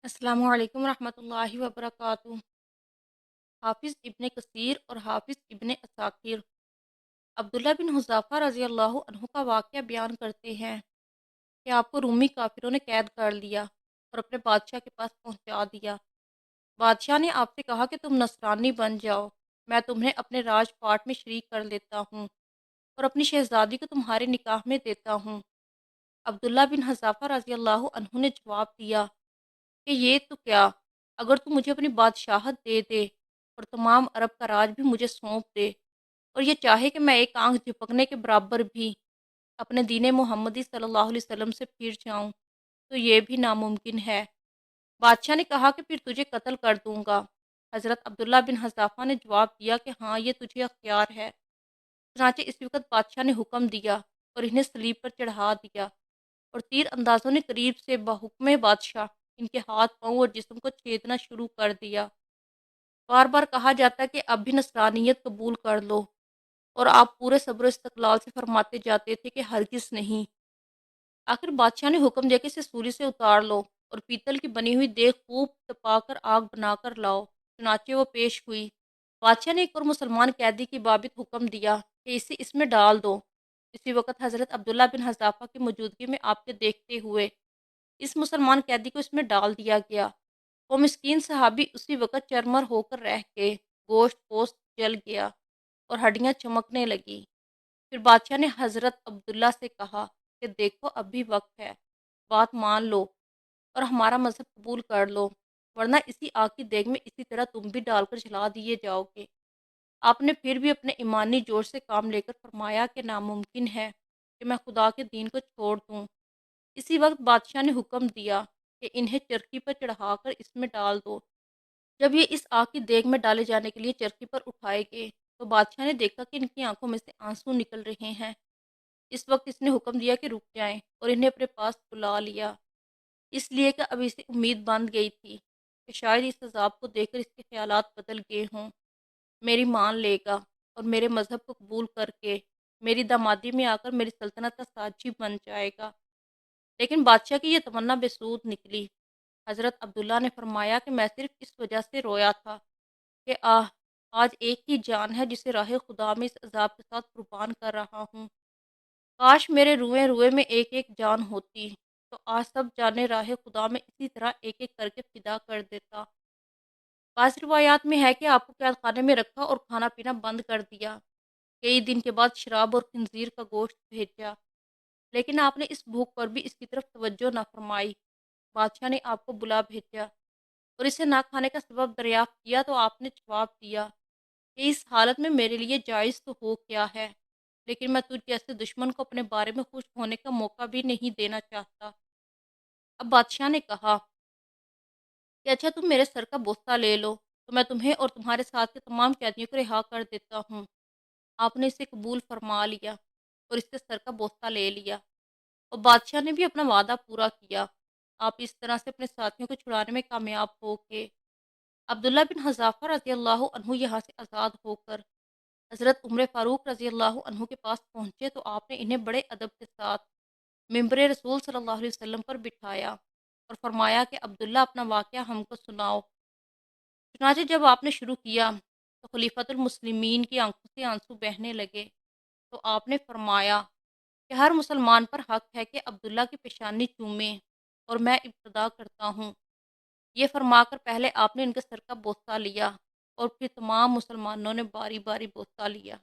السلام علیکم ورحمۃ اللہ وبرکاتہ۔ حافظ ابن کثیر اور حافظ ابن اساکر عبداللہ بن حذافہ رضی اللہ عنہ کا واقعہ بیان کرتے ہیں کہ آپ کو رومی کافروں نے قید کر لیا اور اپنے بادشاہ کے پاس پہنچا دیا۔ بادشاہ نے آپ سے کہا کہ تم نصرانی بن جاؤ، میں تمہیں اپنے راج پاٹ میں شریک کر لیتا ہوں اور اپنی شہزادی کو تمہارے نکاح میں دیتا ہوں۔ عبداللہ بن حذافہ رضی اللہ عنہ نے جواب دیا کہ یہ تو کیا، اگر تو مجھے اپنی بادشاہت دے دے اور تمام عرب کا راج بھی مجھے سونپ دے اور یہ چاہے کہ میں ایک آنکھ جھپکنے کے برابر بھی اپنے دین محمدی صلی اللہ علیہ وسلم سے پھر جاؤں تو یہ بھی ناممکن ہے۔ بادشاہ نے کہا کہ پھر تجھے قتل کر دوں گا۔ حضرت عبداللہ بن حذافہ نے جواب دیا کہ ہاں، یہ تجھے اختیار ہے۔ چنانچہ اس وقت بادشاہ نے حکم دیا اور انہیں صلیب پر چڑھا دیا، اور تیر اندازوں نے قریب سے بحکم بادشاہ ان کے ہاتھ، پاؤں اور جسم کو چھیدنا شروع کر دیا۔ بار بار کہا جاتا کہ اب بھی نصرانیت قبول کر لو، اور آپ پورے صبر و استقلال سے فرماتے جاتے تھے کہ ہرگز نہیں۔ آخر بادشاہ نے حکم دیا کہ اسے سولی سے اتار لو اور پیتل کی بنی ہوئی دیگ خوب تپا کر آگ بنا کر لاؤ۔ چنانچہ وہ پیش ہوئی۔ بادشاہ نے ایک اور مسلمان قیدی کی بابت حکم دیا کہ اسے اس میں ڈال دو۔ اسی وقت حضرت عبداللہ بن حذافہ کی موجودگی میں آپ کے دیکھتے ہوئے اس مسلمان قیدی کو اس میں ڈال دیا گیا۔ وہ مسکین صحابی اسی وقت چرمر ہو کر رہ کے گوشت پوست جل گیا اور ہڈیاں چمکنے لگی۔ پھر بادشاہ نے حضرت عبداللہ سے کہا کہ دیکھو، اب بھی وقت ہے، بات مان لو اور ہمارا مذہب قبول کر لو، ورنہ اسی آگ کی دیگ میں اسی طرح تم بھی ڈال کر جلا دیے جاؤ گے۔ آپ نے پھر بھی اپنے ایمانی جوش سے کام لے کر فرمایا کہ ناممکن ہے کہ میں خدا کے دین کو چھوڑ دوں۔ اسی وقت بادشاہ نے حکم دیا کہ انہیں چرخی پر چڑھا کر اس میں ڈال دو۔ جب یہ اس آگ کی دیگ میں ڈالے جانے کے لیے چرخی پر اٹھائے گئے تو بادشاہ نے دیکھا کہ ان کی آنکھوں میں سے آنسو نکل رہے ہیں۔ اس وقت اس نے حکم دیا کہ رک جائیں اور انہیں اپنے پاس بلا لیا، اس لیے کہ اب اسے امید بند گئی تھی کہ شاید اس عذاب کو دیکھ کر اس کے خیالات بدل گئے ہوں، میری مان لے گا اور میرے مذہب کو قبول کر کے میری دامادی میں آ کر میری سلطنت کا ساتھی بن جائے گا۔ لیکن بادشاہ کی یہ تمنا بے سود نکلی۔ حضرت عبداللہ نے فرمایا کہ میں صرف اس وجہ سے رویا تھا کہ آج ایک ہی جان ہے جسے راہ خدا میں اس عذاب کے ساتھ قربان کر رہا ہوں۔ کاش میرے روئے روئے میں ایک ایک جان ہوتی تو آج سب جانے راہ خدا میں اسی طرح ایک ایک کر کے فدا کر دیتا۔ بعض روایات میں ہے کہ آپ کو قید خانے میں رکھا اور کھانا پینا بند کر دیا۔ کئی دن کے بعد شراب اور خنزیر کا گوشت بھیجا، لیکن آپ نے اس بھوک پر بھی اس کی طرف توجہ نہ فرمائی۔ بادشاہ نے آپ کو بلا بھیجا اور اسے نہ کھانے کا سبب دریافت کیا تو آپ نے جواب دیا کہ اس حالت میں میرے لیے جائز تو ہو کیا ہے، لیکن میں تجھ جیسے دشمن کو اپنے بارے میں خوش ہونے کا موقع بھی نہیں دینا چاہتا۔ اب بادشاہ نے کہا کہ اچھا، تم میرے سر کا بوسہ لے لو تو میں تمہیں اور تمہارے ساتھ کے تمام قیدیوں کو رہا کر دیتا ہوں۔ آپ نے اسے قبول فرما لیا اور اس سے سر کا بوسہ لے لیا، اور بادشاہ نے بھی اپنا وعدہ پورا کیا۔ آپ اس طرح سے اپنے ساتھیوں کو چھڑانے میں کامیاب ہو گئے۔ عبداللہ بن حذافہ رضی اللہ عنہ یہاں سے آزاد ہو کر حضرت عمر فاروق رضی اللہ عنہ کے پاس پہنچے تو آپ نے انہیں بڑے ادب کے ساتھ ممبر رسول صلی اللہ علیہ وسلم پر بٹھایا اور فرمایا کہ عبداللہ، اپنا واقعہ ہم کو سناؤ۔ چنانچہ جب آپ نے شروع کیا تو خلیفۃ المسلمین کی آنکھوں سے آنسو بہنے لگے، تو آپ نے فرمایا کہ ہر مسلمان پر حق ہے کہ عبداللہ کی پیشانی چومے، اور میں ابتدا کرتا ہوں۔ یہ فرما کر پہلے آپ نے ان کے سر کا بوسہ لیا اور پھر تمام مسلمانوں نے باری باری بوسہ لیا۔